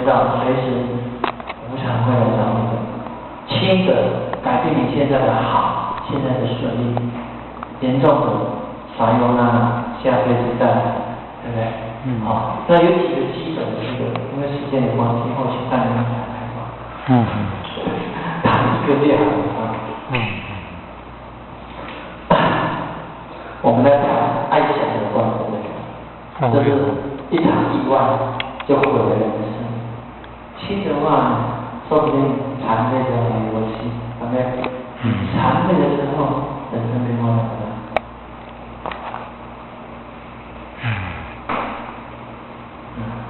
知道随时无常会来找你的。轻的改变你现在的好，现在的顺利；严重的烦忧那下辈子再来，对不对？好，那有几个基本的这个，因为时间的关系，后期带你们来开放。打一个列好啊。我们在谈爱想的关系，这是一场意外就毁了人生。轻的话，说不定残废的没关系，对不对？残废的时候，人生变化很大。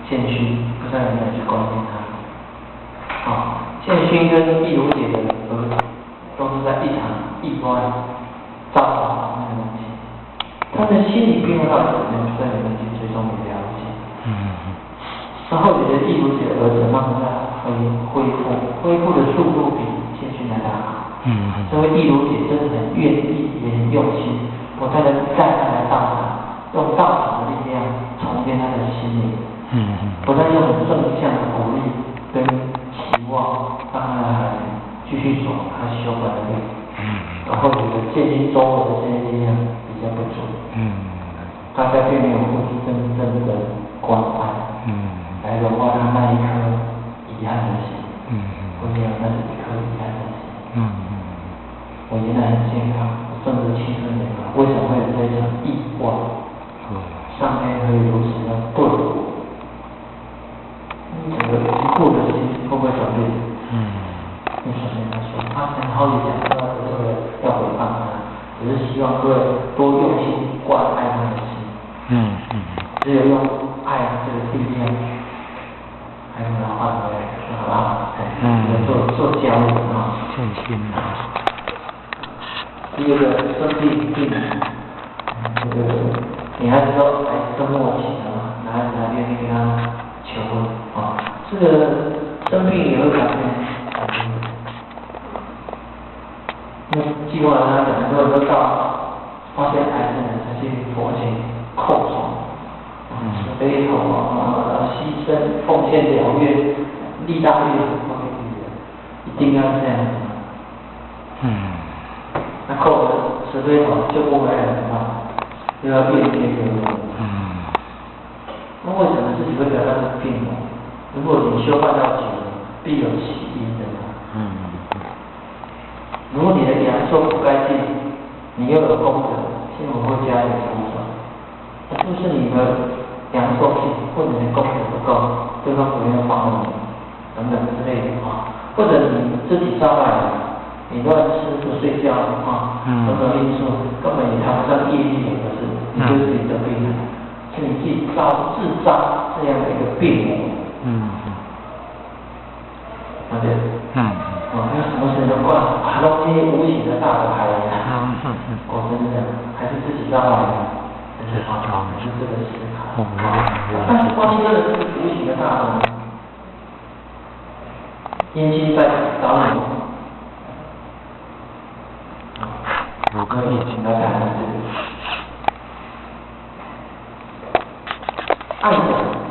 建勋，不知道有没有去关心他？好，建勋跟易如姐的都是在一场意外造成那个东西。他的心理变化到底怎么样，在你们去追踪你了解。然后你的易如姐的儿子慢慢在恢复的速度比建勋来得好。所以易如姐真的很愿意，也很用心，不断的带他来道场，用道场的力量重建他的心灵。不但用正向的鼓励跟期望，让他的孩子继续走他修本的路。然后你的建军周围的这些力量比较不足。大家并没有付出真正的关爱。来融化他那一颗遗憾的心。我觉得那是一颗遗憾的心。我原来很健康，甚至青春年华，为什么会有这场意外？上天可以如此的对我。整个一步的心会不会转变？你首先他说，他想好几讲，说这个要回谤他，只是希望各位多用心关爱他的心。只有用爱这个力量，还能换回来，好不好？做交流啊。信心啊。第二个生病人，你还是说孩子生末期了，男孩子还愿意跟他求婚啊？这个生病也会改变。计划他很多人都到发现癌症了才去佛前叩首，慈悲头牺牲奉献疗愈，力大力都可以，一定要这样子。那叩了慈悲头救不回来怎么办？又要变天给我。那为什么自己会得到这个病呢？如果你修办到久了，必有起因的。如果你的阳寿不该尽，你又有功德，幸福会加以补转。那就是你的阳寿尽，或者你的功德不够，对方不愿放了你，等等之类的啊。或者你自己招来的，你乱吃不睡觉啊，各种因素根本也谈不上业力，有的是你对自己的病人，是你自己制造这样的一个病魔。对不对？那什么事都怪都是无形的大的海洋。我真的还是自己造来的，还是这个思考。但是关系真的是无形的大的，阴气在找你。我可以请大家谈这个爱的。